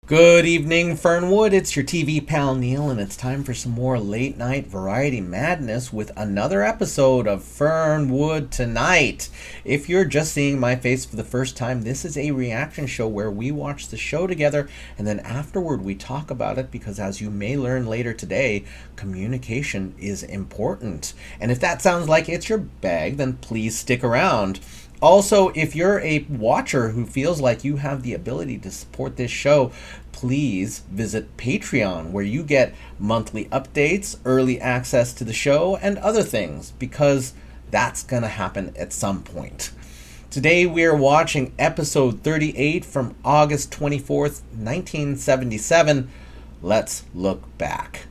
Good evening, Fernwood. It's your TV pal Neil, and it's time for some more late night variety madness with another episode of Fernwood Tonight. If you're just seeing my face for the first time, this is a reaction show where we watch the show together and then afterward we talk about it because, as you may learn later today, communication is important. And if that sounds like it's your bag, then please stick around. Also, if you're a watcher who feels like you have the ability to support this show, please visit Patreon, where you get monthly updates, early access to the show, and other things, because that's going to happen at some point. Today we are watching episode 38 from August 24th, 1977. Let's look back.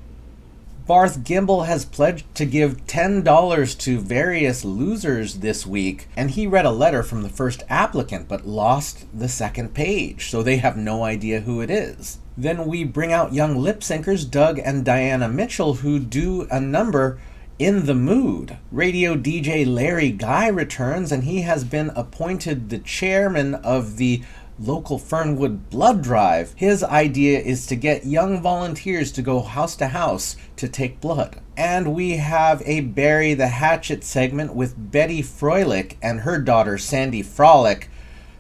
Barth Gimble has pledged to give $10 to various losers this week, and he read a letter from the first applicant but lost the second page, so they have no idea who it is. Then we bring out young lip syncers Doug and Diana Mitchell, who do a number In the Mood. Radio DJ Larry Guy returns, and he has been appointed the chairman of the local Fernwood blood drive. His idea is to get young volunteers to go house to house to take blood. And we have a Bury the Hatchet segment with Betty Froelich and her daughter Sandy Frolic.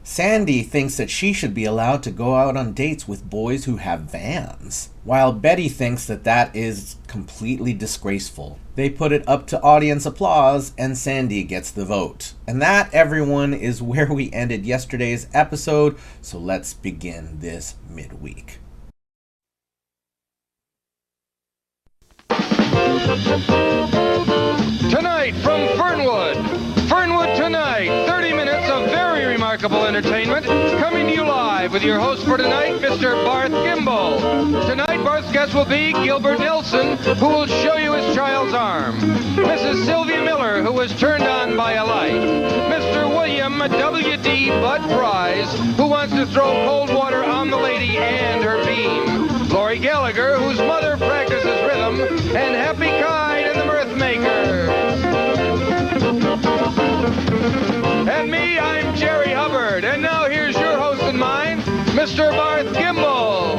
Sandy thinks that she should be allowed to go out on dates with boys who have vans, while Betty thinks that that is completely disgraceful. They put it up to audience applause, and Sandy gets the vote. And that, everyone, is where we ended yesterday's episode, so let's begin this midweek. Tonight from Fernwood. Fernwood Tonight, 30 minutes of very remarkable entertainment, coming to you live with your host for tonight, Mr. Barth Gimble. Tonight, Barth's guest will be Gilbert Nilsson, who will show you his child's arm. Mrs. Sylvia Miller, who was turned on by a light. Mr. William W.D. Bud Price, who wants to throw cold water on the lady and her beam. Lori Gallagher, whose mother practices rhythm, and Happy Kine and the Mirth Makers. And me, I'm Jerry Hubbard. And now here's your host and mine, Mr. Barth Gimble.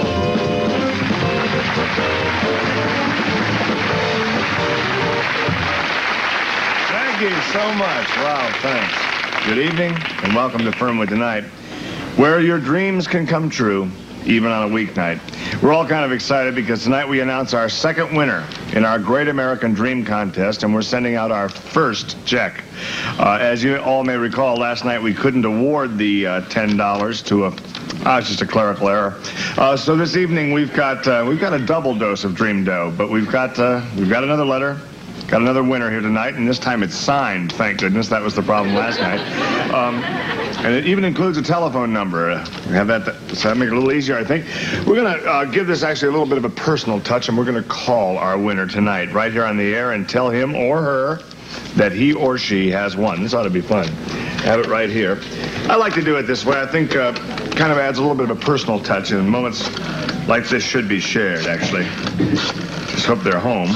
Thank you so much. Wow, thanks. Good evening, and welcome to Fernwood Tonight, where your dreams can come true, even on a weeknight. We're all kind of excited because tonight we announce our second winner in our Great American Dream Contest, and we're sending out our first check. As you all may recall, last night we couldn't award the $10 to it's just a clerical error. So this evening we've got a double dose of dream dough, but we've got another letter. Got another winner here tonight, and this time it's signed, thank goodness. That was the problem last night. And it even includes a telephone number. Have that, so that make it a little easier, I think. We're going to give this actually a little bit of a personal touch, and we're going to call our winner tonight right here on the air and tell him or her that he or she has won. This ought to be fun. Have it right here. I like to do it this way. I think kind of adds a little bit of a personal touch, and moments like this should be shared, actually. Just hope they're home.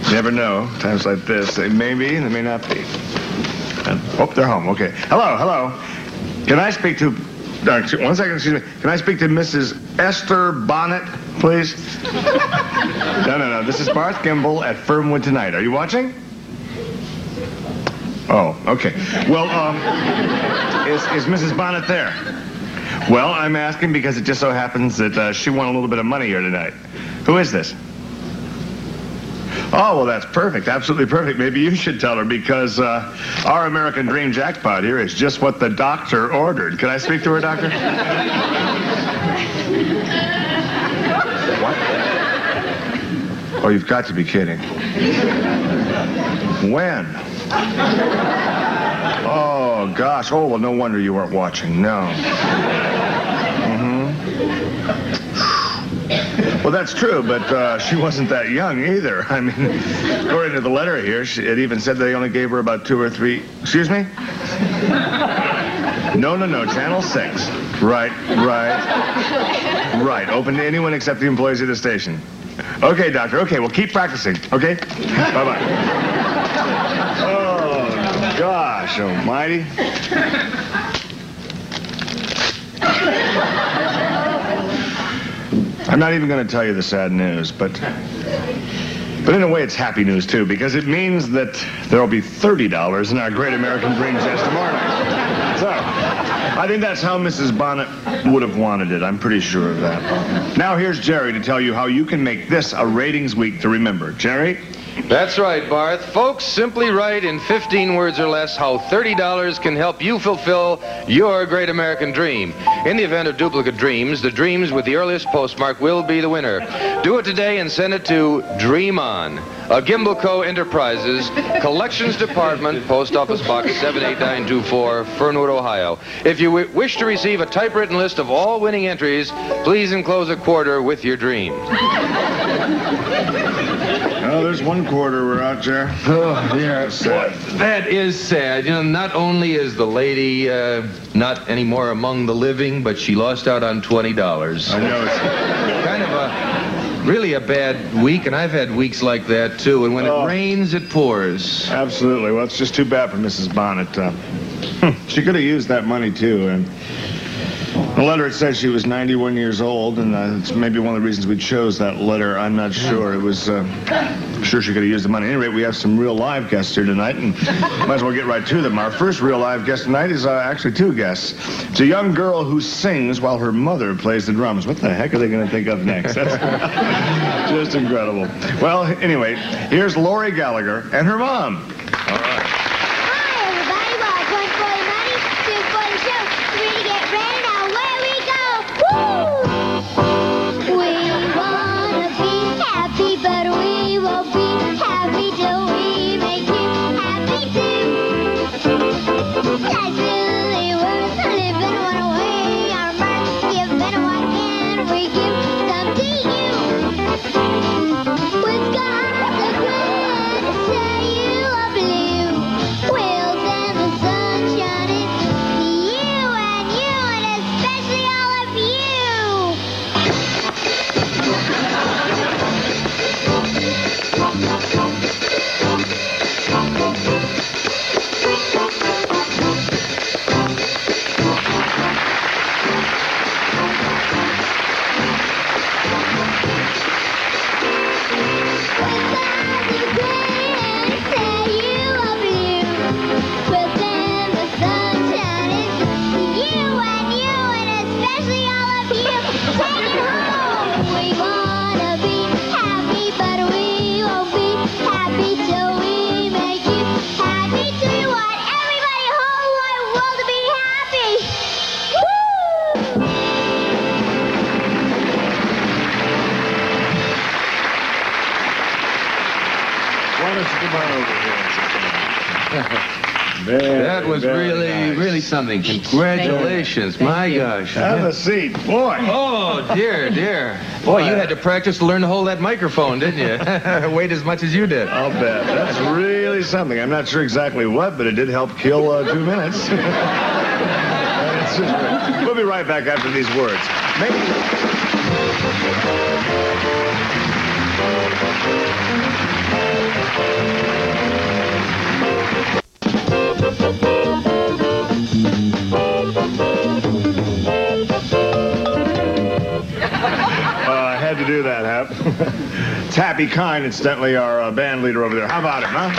You never know. Times like this, they may be, they may not be. Oh, they're home. Okay. Hello. Can I speak to... one second, excuse me. Can I speak to Mrs. Esther Bonnet, please? No. This is Barth Gimble at Fernwood Tonight. Are you watching? Oh, okay. Well, is Mrs. Bonnet there? Well, I'm asking because it just so happens that she won a little bit of money here tonight. Who is this? Oh, well, that's perfect. Absolutely perfect. Maybe you should tell her, because our American Dream jackpot here is just what the doctor ordered. Can I speak to her, doctor? What? Oh, you've got to be kidding. When? Oh, gosh. Oh, well, no wonder you weren't watching. No. Well, that's true, but she wasn't that young either. I mean, according to the letter here, it even said they only gave her about 2 or 3... Excuse me? No, Channel 6. Right. Open to anyone except the employees of the station. Okay, doctor. Okay, well, keep practicing, okay? Bye-bye. Oh, gosh almighty. I'm not even going to tell you the sad news, but in a way it's happy news, too, because it means that there will be $30 in our Great American Dream Chest tomorrow night. So, I think that's how Mrs. Bonnet would have wanted it. I'm pretty sure of that. Now here's Jerry to tell you how you can make this a ratings week to remember. Jerry? That's right, Barth. Folks, simply write in 15 words or less how $30 can help you fulfill your great American dream. In the event of duplicate dreams, the dreams with the earliest postmark will be the winner. Do it today and send it to Dream On, a Gimbal Co. Enterprises, Collections Department, Post Office Box 78924, Fernwood, Ohio. If you wish to receive a typewritten list of all winning entries, please enclose a quarter with your dream. Oh, there's one quarter we're out, Jer. Oh, dear. That is sad. You know, not only is the lady not anymore among the living, but she lost out on $20. I know it's Kind of really a bad week, and I've had weeks like that, too. And when it rains, it pours. absolutely. Well, it's just too bad for Mrs. Bonnet. She could have used that money, too, and the letter, it says she was 91 years old, and it's maybe one of the reasons we chose that letter. I'm not sure. It was, I'm sure she could have used the money. At any rate, we have some real live guests here tonight, and might as well get right to them. Our first real live guest tonight is actually two guests. It's a young girl who sings while her mother plays the drums. What the heck are they going to think of next? That's just incredible. Well, anyway, here's Lori Gallagher and her mom. All right. That was really, nice. Really something. Congratulations. My gosh. Have a seat. Boy. Oh, dear, dear. Boy, you had to practice to learn to hold that microphone, didn't you? Weighed as much as you did. I'll bet. That's really something. I'm not sure exactly what, but it did help kill 2 minutes. It's just great. We'll be right back after these words. I had to do that, Hap. It's Happy Kind, incidentally, our band leader over there. How about him, huh?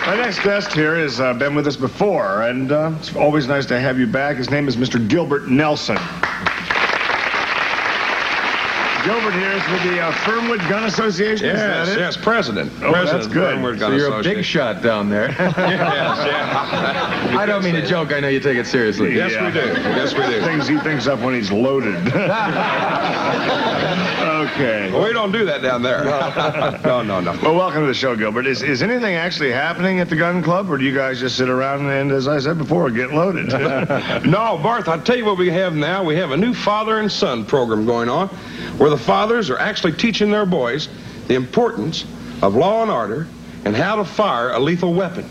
Our next guest here has been with us before, and it's always nice to have you back. His name is Mr. Gilbert Nelson. Gilbert here is with the Fernwood Gun Association. Yes, president. Oh, that's good. Fernwood So Gun you're a big Association. shot down there. Yes. I don't mean to joke. I know you take it seriously. Yes, we do. Yes, we do. Things he thinks up when he's loaded. Okay. Well, we don't do that down there. No. Well, welcome to the show, Gilbert. Is anything actually happening at the gun club, or do you guys just sit around and, as I said before, get loaded? No, Barth, I'll tell you what we have now. We have a new father and son program going on where the fathers are actually teaching their boys the importance of law and order and how to fire a lethal weapon.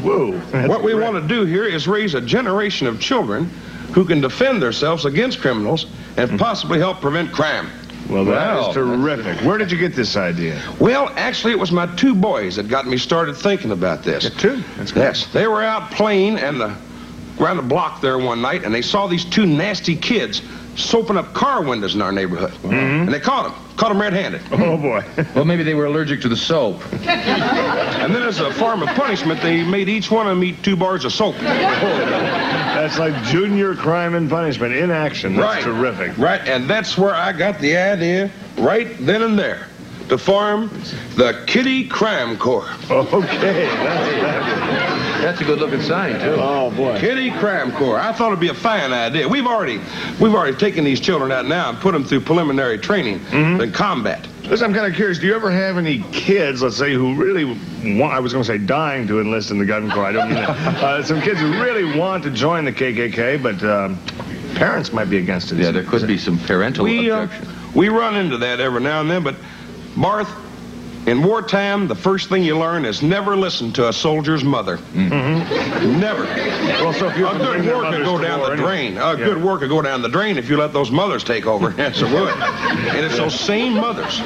Whoa. What we want to do here is raise a generation of children who can defend themselves against criminals and possibly help prevent crime. Well, that is terrific. Where did you get this idea? Well, actually, it was my two boys that got me started thinking about this. Two? That's good. Yes, they were out playing, and the around the block there one night, and they saw these two nasty kids soaping up car windows in our neighborhood. And they caught them red-handed. Oh, boy. Well, maybe they were allergic to the soap. And then as a form of punishment, they made each one of them eat 2 bars of soap. That's like junior crime and punishment in action. That's terrific. Right, and that's where I got the idea right then and there to form the Kiddie Crime Corps. Okay, That's a good-looking sign, too. oh, boy. Kiddie Crime Corps. I thought it'd be a fine idea. We've already taken these children out now and put them through preliminary training in combat. Listen, I'm kind of curious. Do you ever have any kids, let's say, who really want, I was going to say dying to enlist in the gun corps. I don't mean that. Some kids who really want to join the KKK, but parents might be against it. Yeah, there could be some parental objection. We run into that every now and then, but Barth, in wartime, the first thing you learn is never listen to a soldier's mother. Never. Well, so if you a good war could go down the drain. Good war could go down the drain if you let those mothers take over. Yes, it would. And it's those same mothers,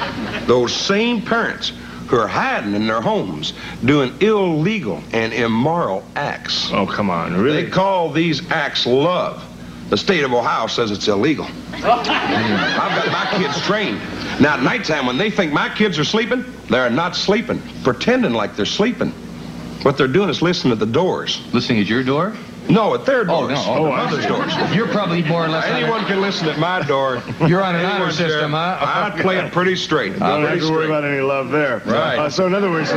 those same parents who are hiding in their homes doing illegal and immoral acts. Oh, come on, really? They call these acts love. The state of Ohio says it's illegal. I've got my kids trained. Now, at nighttime, when they think my kids are sleeping, they're not sleeping, pretending like they're sleeping. What they're doing is listening at the doors. Listening at your door? No, at their doors. Oh, others' doors. You're probably more or less... Anyone can listen at my door. You're on an honor Anyone's there. system, huh? I play it pretty straight. Don't have to worry about any love there. Right. So, in other words,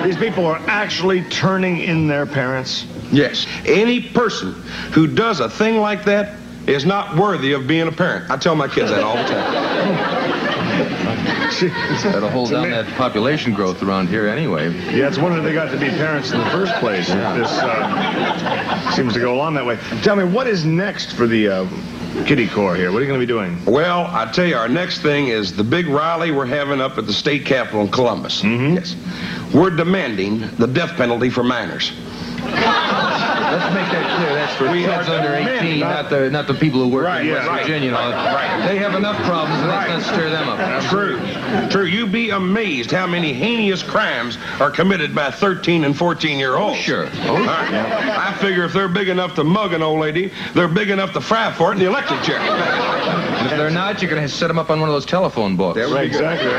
these people are actually turning in their parents? Yes. Any person who does a thing like that is not worthy of being a parent. I tell my kids that all the time. That'll hold down that population growth around here anyway. Yeah, it's wonder they got to be parents in the first place. Yeah. This seems to go along that way. Tell me, what is next for the Kiddie Corps here? What are you going to be doing? Well, I tell you, our next thing is the big rally we're having up at the state capitol in Columbus. Yes. We're demanding the death penalty for minors. Let's make that clear. That's for kids under 18, not the people who work in West Virginia. They have enough problems, and let's not stir them up. True. You'd be amazed how many heinous crimes are committed by 13 and 14-year-olds. Sure. I figure if they're big enough to mug an old lady, they're big enough to fry for it in the electric chair. And if they're not, you're going to set them up on one of those telephone books. Right, exactly.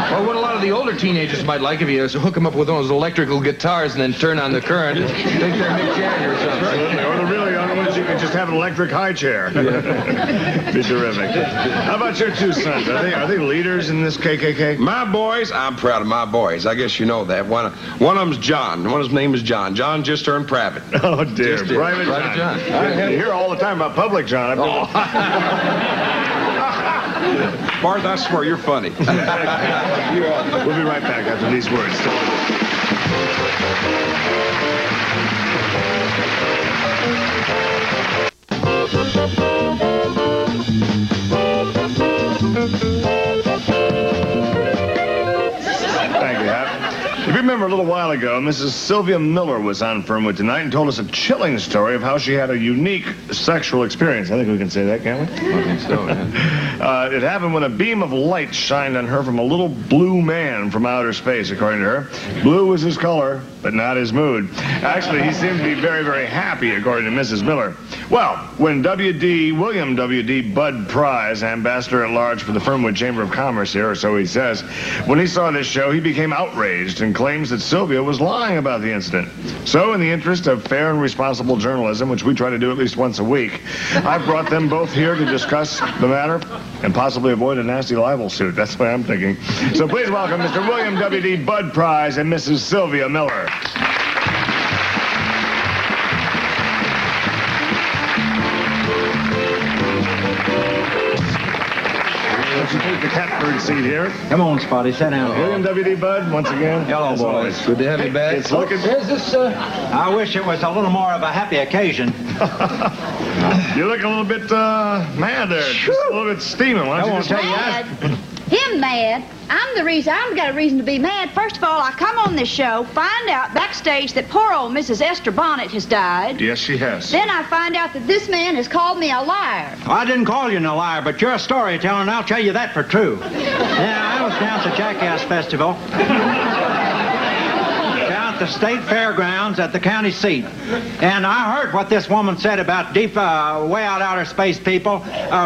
Well, what a lot of the older teenagers might like if you hook them up with one of those electrical guitars and then turn on the current, think they're Mick Jagger or something. Or the really young ones, you can just have an electric high chair. Be terrific. How about your two sons? Are they leaders in this KKK? My boys, I'm proud of my boys. I guess you know that. One of them's John. One of his name is John. John just turned private. Oh, dear. Private John. I hear all the time about public John. Barth, I swear you're funny. We'll be right back after these words. Thank you, Hap. If you remember a little while ago, Mrs. Sylvia Miller was on Fernwood tonight and told us a chilling story of how she had a unique sexual experience. I think we can say that, can't we? I think so, yeah. It happened when a beam of light shined on her from a little blue man from outer space, according to her. Blue was his color, but not his mood. Actually, he seemed to be very, very happy, according to Mrs. Miller. Well, when William W.D. Bud Price, ambassador at large for the Fernwood Chamber of Commerce here, or so he says, when he saw this show, he became outraged and claims that Sylvia was lying about the incident. So, in the interest of fair and responsible journalism, which we try to do at least once a week, I brought them both here to discuss the matter and possibly avoid a nasty libel suit. That's what I'm thinking. So please welcome Mr. William W.D. Bud Price and Mrs. Sylvia Miller. You take the catbird seat here. Come on, Spotty, sit down. William W.D. Bud, once again. Hello, boys. Good to have you back. It's looking... Is this, I wish it was a little more of a happy occasion. You're looking a little bit mad there. Just a little bit steaming. Why don't you just... Mad? Him mad? I've got a reason to be mad. First of all, I come on this show, find out backstage that poor old Mrs. Esther Bonnet has died. Yes, she has. Then I find out that this man has called me a liar. Well, I didn't call you a liar, but you're a storyteller, and I'll tell you that for true. Yeah, I was down at the Jackass Festival. Down out the state fairgrounds at the county seat. And I heard what this woman said about deep, way out outer space people,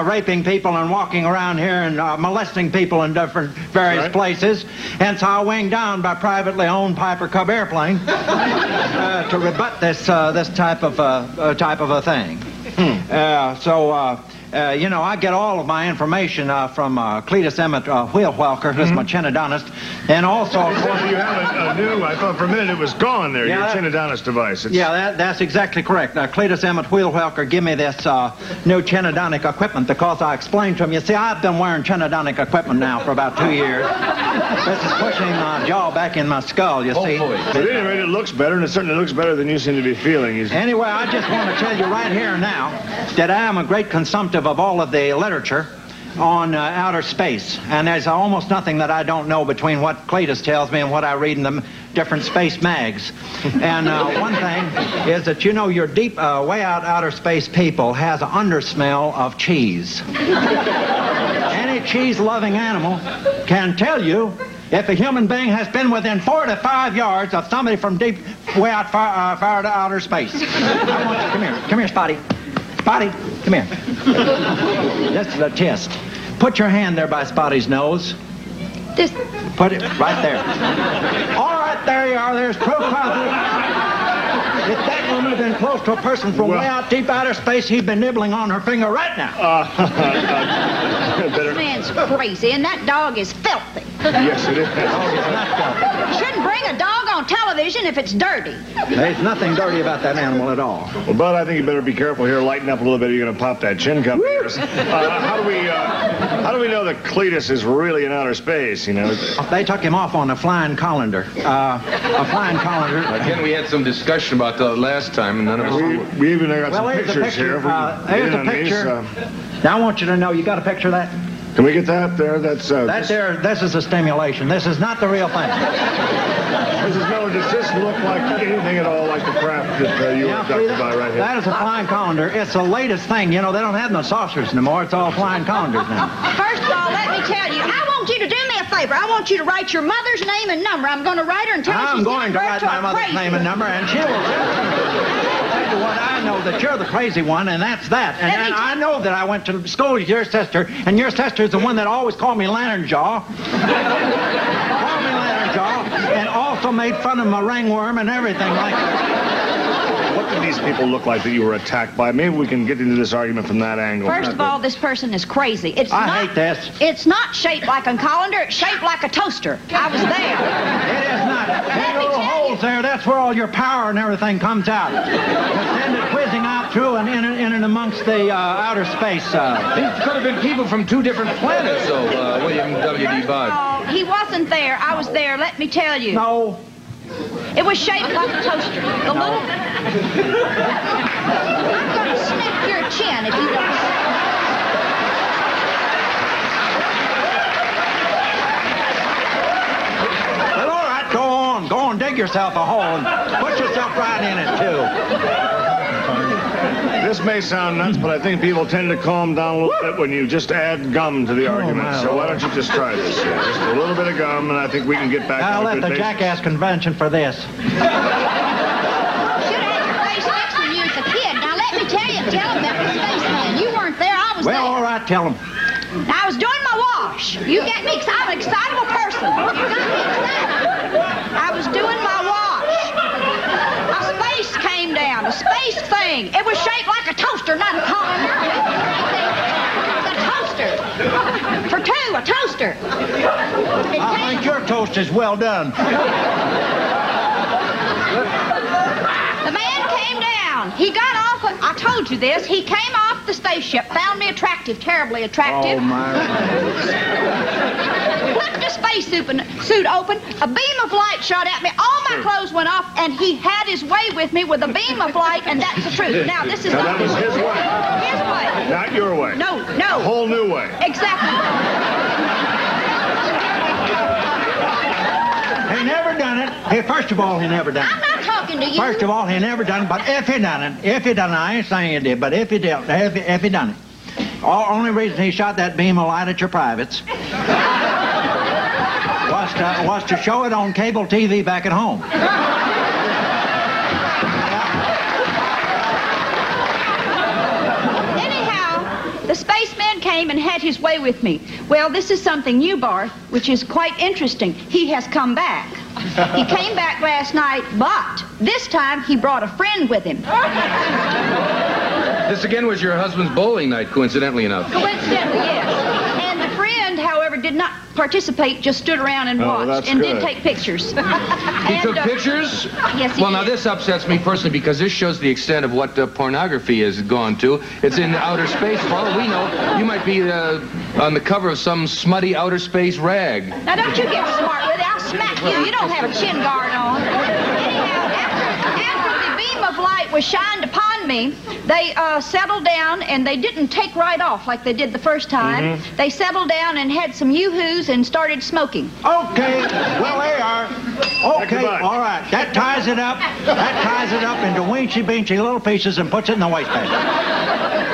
raping people and walking around here and molesting people in different various places. And so I winged down by privately owned Piper Cub airplane to rebut this type of a thing. You know, I get all of my information from Cletus Emmett Wheelwelker, who's my chinnodontist, and also, of course... You have a new, I thought for a minute it was gone there, your chinnodontist device. That's exactly correct. Cletus Emmett Wheelwelker give me this new chinodontic equipment because I explained to him, you see, I've been wearing chinodontic equipment now for about 2 years. This is pushing my jaw back in my skull, you see. But at any rate, it looks better, and it certainly looks better than you seem to be feeling. Anyway, I just want to tell you right here and now that I am a great consumptive of all of the literature on outer space, and there's almost nothing that I don't know between what Cletus tells me and what I read in the different space mags. And one thing is that, you know, your deep, way out outer space people has an undersmell of cheese. Any cheese-loving animal can tell you if a human being has been within 4 to 5 yards of somebody from deep, way out far to outer space. I want you, come here. Come here, Spotty. Spotty, come here. This is a test. Put your hand there by Spotty's nose. This... Put it right there. All right, there you are. There's proof positive. If that woman had been close to a person from way out deep outer space, he'd been nibbling on her finger right now. This man's crazy, and that dog is filthy. Yes, it is. Dog is not filthy. Shouldn't bring a dog on television if it's dirty. There's nothing dirty about that animal at all. Well, Bud, I think you better be careful here. Lighten up a little bit. You're going to pop that chin cup. How do we know that Cletus is really in outer space, you know? They took him off on a flying colander. A flying colander. Again, we had some discussion about that last time, and none of us... We even got some here's pictures a picture. here. Here's a picture. Now I want you to know, you got a picture of that? Can we get that there? That's this is a stimulation. This is not the real thing. Mrs. Miller, does this look like anything at all like the craft that you were abducted by right here? That is a flying colander. It's the latest thing. You know, they don't have no saucers anymore. It's all flying colanders now. First of all, let me tell you, I want you to do me a favor. I want you to write your mother's name and number. I'm going to write her and tell her I'm she's going to write my mother's name and number, and she will tell you what I know, that you're the crazy one, and that's that. And I know that I went to school with your sister, and your sister's the one that always called me Lantern Jaw. Called me Lantern Jaw, and also made fun of my ringworm and everything like that. What did these people look like that you were attacked by? Maybe we can get into this argument from that angle. First of all, this person is crazy. I hate this. It's not shaped like a colander. It's shaped like a toaster. I was there. It is not. There are little holes there. That's where all your power and everything comes out. You send it whizzing out through and in and amongst the outer space. These could have been people from 2 different planets, though, William W.D. Bud. Oh, he wasn't there. I was there. Let me tell you. No. It was shaped like a toaster. The little... I'm going to snip your chin if you don't... Well, all right, go on. Go on, dig yourself a hole and put yourself right in it, too. This may sound nuts, but I think people tend to calm down a little bit when you just add gum to the argument. So why don't you just try this? Just a little bit of gum, and I think we can get back I'll to a let good the basis. jackass convention for this. Should have had your face next to you as a kid. Now, let me tell him about the space man. You weren't there. I was there. Well, all right, tell him. I was doing my wash. You get me excited. I'm an excitable person. You got me excited. I was doing my wash. A space came down. A space thing. It was shaped like a toaster, not a colander. A toaster. For 2, a toaster. I think your toast is well done. The man came down. He got off. I told you this. He came off the spaceship, found me attractive, terribly attractive. Oh, my. Put the spacesuit open. A beam of light shot at me. All my clothes went off, and he had his way with me with a beam of light, and that's the truth. Now, this is Now, not that was his way. his way. Not your way. No. A whole new way. Exactly. He never done it. Hey, first of all, he never done I'm it. not talking to you. First of all, he never done it, but if he done it, I ain't saying he did, but if he did, if he done it, only reason he shot that beam of light at your privates was to show it on cable TV back at home. and had his way with me. Well, this is something new, Barth, which is quite interesting. He has come back. He came back last night, but this time he brought a friend with him. This again was your husband's bowling night, coincidentally enough. Coincidentally, yes. And the friend, however, did not participate, just stood around and watched and did take pictures. He took pictures? Yes, he Well, now did. this upsets me personally because this shows the extent of what pornography has gone to. It's in outer space. For all we know, you might be on the cover of some smutty outer space rag. Now, don't you get smart with it. I'll smack you. You don't have a chin guard on. Anyhow, after the beam of light was shined upon me, they settled down, and they didn't take right off like they did the first time. They settled down and had some yoo-hoos and started smoking. Okay, well, they are. Okay, all right. That ties it up. That ties it up into weensy-beensy little pieces and puts it in the wastebasket.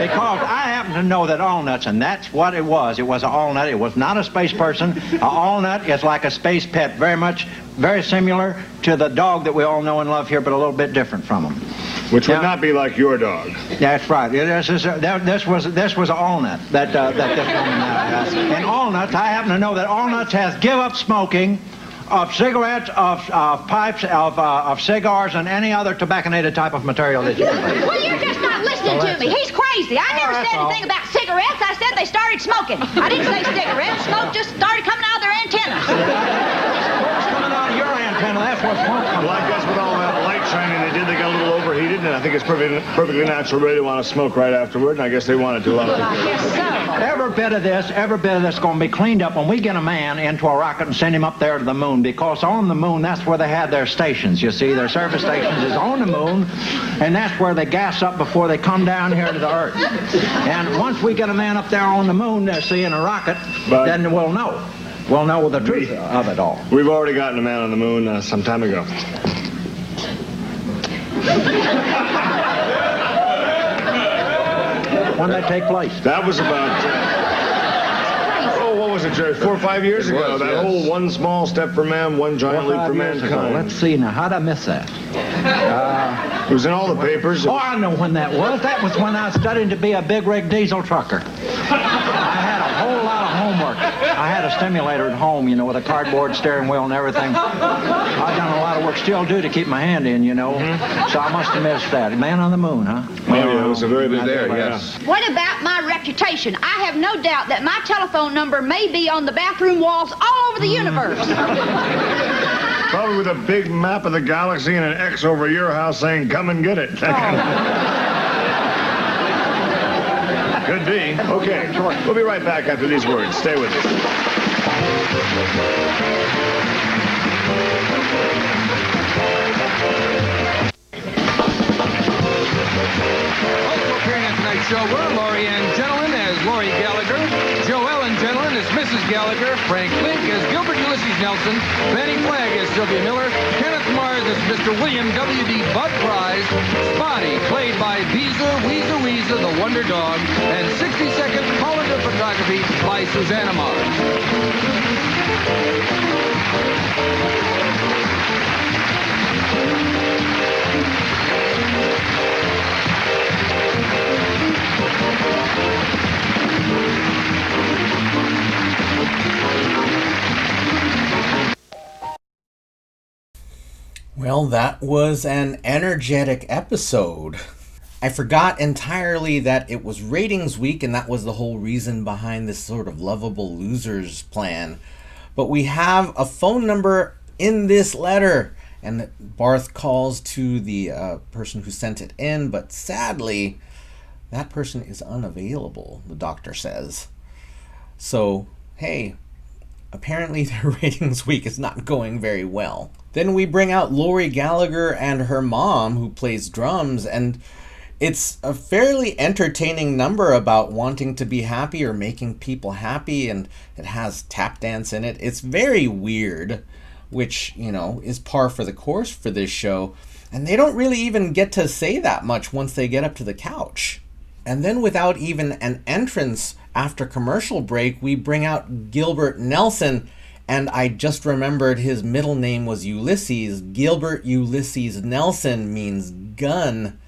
Because I happen to know that Allnuts, and that's what it was. It was an Allnut. It was not a space person. An Allnut is like a space pet, very similar to the dog that we all know and love here, but a little bit different from them. Which would not be like your dog. That's right. This was an Allnut that this woman has. And Allnuts, I happen to know that Allnuts has give up smoking of cigarettes, of pipes, of cigars, and any other tobaccinated type of material that you can take. Well, you're just not listening to me. He's crazy. I never said anything about cigarettes. I said they started smoking. I didn't say cigarettes. Smoke just started coming out of their antennas. What's coming out of your antenna? That's what's wrong. Well, I guess with all that light shining they got a little overheated, and I think it's perfectly natural really to want to smoke right afterward, and I guess they wanted to. Well, I guess so. Every bit of this is going to be cleaned up when we get a man into a rocket and send him up there to the moon, because on the moon, that's where they had their stations, you see. Their service stations is on the moon, and that's where they gas up before they come down here to the Earth. And once we get a man up there on the moon, see, in a rocket, then we'll know. We'll know the truth of it all. We've already gotten a man on the moon some time ago. When they take place? That was about, what was it, Jerry, 4 or 5 years ago? That whole one small step for man, one giant leap for mankind. Let's see now, how'd I miss that? It was in all the papers. Oh, I know when that was. That was when I was studying to be a big rig diesel trucker. I had a whole lot of homework. I had a stimulator at home, you know, with a cardboard steering wheel and everything. I've done a lot of work, still do, to keep my hand in, you know. So I must have missed that. Man on the moon, huh? Oh, yeah, it was a very big there, yes. What about my reputation? I have no doubt that my telephone number may be on the bathroom walls all over the universe. Probably with a big map of the galaxy and an X over your house saying, come and get it. Could be. Okay, we'll be right back after these words. Stay with us. Also appearing on tonight's show were Laurie Ann Gentleman as Laurie Gallagher, Joellen Gentleman as Mrs. Gallagher, Frank Link as Gilbert Ulysses Nelson, Fanny Flagg as Sylvia Miller, Kenneth Mars as Mr. William W.D. Bud Prize, Spotty, played by Weezer, the Wonder Dog, and 60-second Colander photography by Susanna Mars. Well, that was an energetic episode. I forgot entirely that it was ratings week, and that was the whole reason behind this sort of lovable losers plan. But we have a phone number in this letter, and Barth calls to the person who sent it in, but sadly, that person is unavailable, the doctor says. So, hey, apparently their ratings week is not going very well. Then we bring out Laurie Gallagher and her mom, who plays drums, and it's a fairly entertaining number about wanting to be happy or making people happy, and it has tap dance in it. It's very weird, which, you know, is par for the course for this show, and they don't really even get to say that much once they get up to the couch. And then without even an entrance after commercial break, we bring out Gilbert Nelson, and I just remembered his middle name was Ulysses. Gilbert Ulysses Nelson means gun.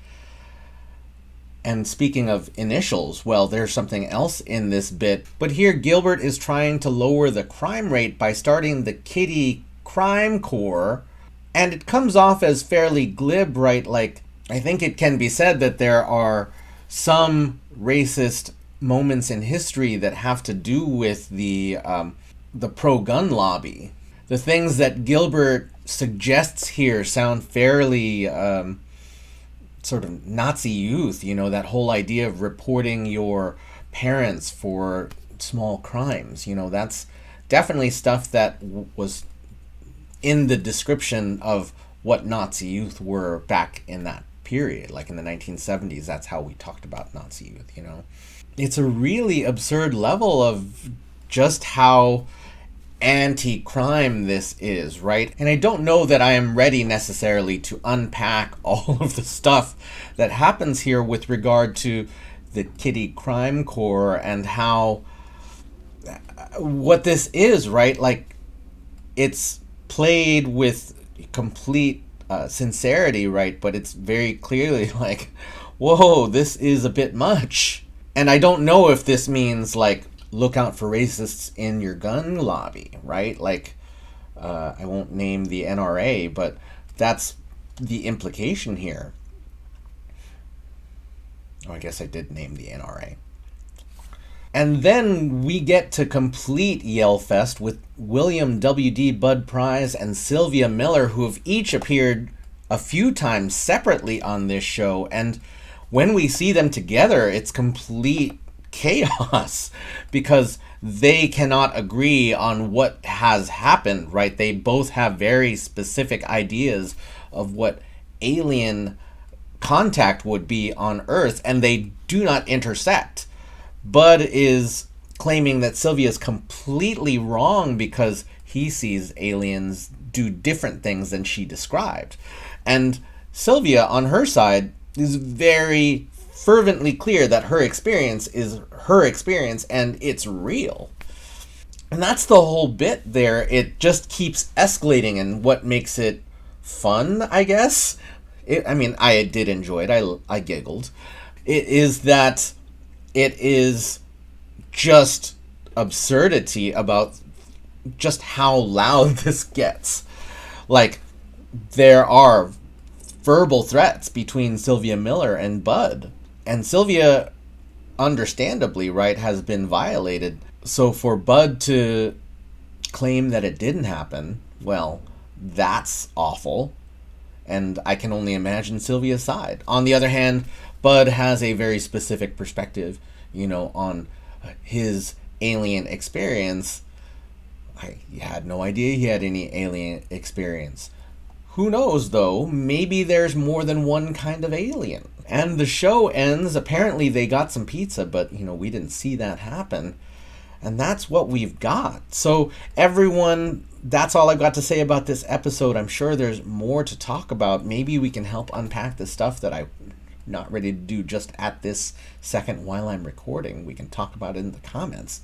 And speaking of initials, well, there's something else in this bit. But here Gilbert is trying to lower the crime rate by starting the Kiddie Crime Corps. And it comes off as fairly glib, right? Like, I think it can be said that there are some racist moments in history that have to do with the pro-gun lobby. The things that Gilbert suggests here sound fairly sort of Nazi youth, that whole idea of reporting your parents for small crimes. That's definitely stuff that was in the description of what Nazi youth were back in that period. Like in the 1970s, that's how we talked about Nazi youth, It's a really absurd level of just how anti-crime this is, right? And I don't know that I am ready necessarily to unpack all of the stuff that happens here with regard to the Kiddie Crime Corps and how what this is, right? Like, it's played with complete sincerity, right? But it's very clearly like, whoa, this is a bit much. And I don't know if this means like, look out for racists in your gun lobby, right? Like, I won't name the NRA, but that's the implication here. Oh, I guess I did name the NRA. And then we get to complete Yellfest with William W.D. Bud Price and Sylvia Miller, who have each appeared a few times separately on this show. And when we see them together, it's complete chaos because they cannot agree on what has happened, right? They both have very specific ideas of what alien contact would be on Earth, and they do not intersect. Bud is claiming that Sylvia is completely wrong because he sees aliens do different things than she described. And Sylvia, on her side, is very fervently clear that her experience is her experience and it's real. And that's the whole bit there. It just keeps escalating, and what makes it fun, I guess. I did enjoy it. I giggled. It is that it is just absurdity about just how loud this gets. Like, there are verbal threats between Sylvia Miller and Bud. And Sylvia, understandably, right, has been violated. So for Bud to claim that it didn't happen, well, that's awful. And I can only imagine Sylvia's side. On the other hand, Bud has a very specific perspective, on his alien experience. I had no idea he had any alien experience. Who knows, though? Maybe there's more than one kind of alien. And the show ends. Apparently they got some pizza, but, we didn't see that happen. And that's what we've got. So, everyone, that's all I've got to say about this episode. I'm sure there's more to talk about. Maybe we can help unpack the stuff that I'm not ready to do just at this second while I'm recording. We can talk about it in the comments.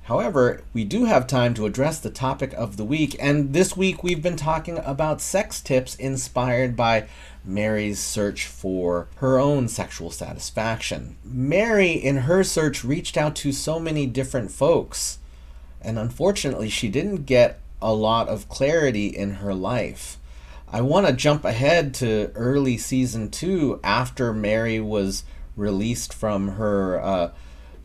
However, we do have time to address the topic of the week, and this week we've been talking about sex tips inspired by Mary's search for her own sexual satisfaction. Mary, in her search, reached out to so many different folks, and unfortunately she didn't get a lot of clarity in her life. I want to jump ahead to early season 2 after Mary was released from her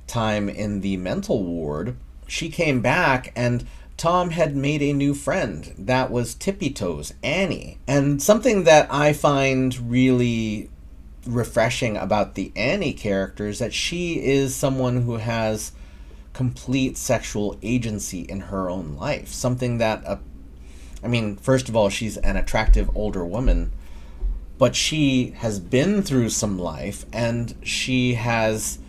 time in the mental ward. She came back and Tom had made a new friend. That was Tippy Toes, Annie. And something that I find really refreshing about the Annie character is that she is someone who has complete sexual agency in her own life. Something that, first of all, she's an attractive older woman, but she has been through some life and she has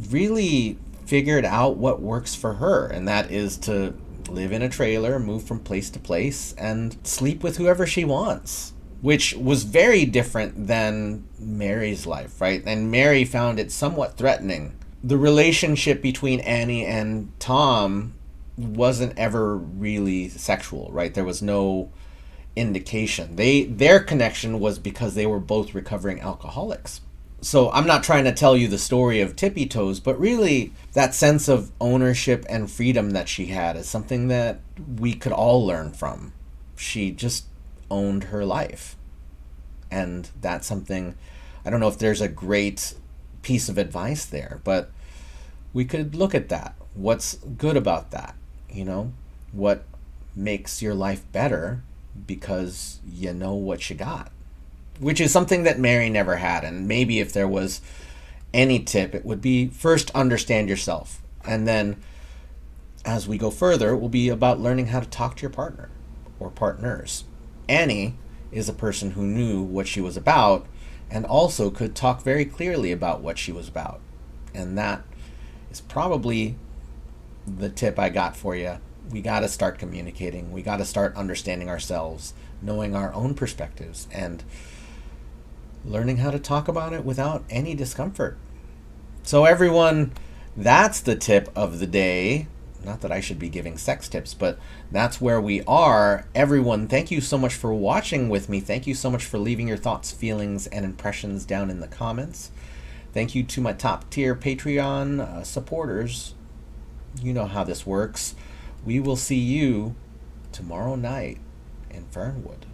really figured out what works for her, and that is to live in a trailer, move from place to place, and sleep with whoever she wants, which was very different than Mary's life, right? And Mary found it somewhat threatening. The relationship between Annie and Tom wasn't ever really sexual, right? There was no indication. Their connection was because they were both recovering alcoholics. So I'm not trying to tell you the story of Tippy Toes, but really that sense of ownership and freedom that she had is something that we could all learn from. She just owned her life. And that's something, I don't know if there's a great piece of advice there, but we could look at that. What's good about that? You know, what makes your life better because you know what you got? Which is something that Mary never had. And maybe if there was any tip, it would be first understand yourself. And then as we go further, it will be about learning how to talk to your partner or partners. Annie is a person who knew what she was about and also could talk very clearly about what she was about. And that is probably the tip I got for you. We got to start communicating. We got to start understanding ourselves, knowing our own perspectives, and learning how to talk about it without any discomfort. So everyone, that's the tip of the day. Not that I should be giving sex tips, but that's where we are. Everyone, thank you so much for watching with me. Thank you so much for leaving your thoughts, feelings, and impressions down in the comments. Thank you to my top tier Patreon supporters. You know how this works. We will see you tomorrow night in Fernwood.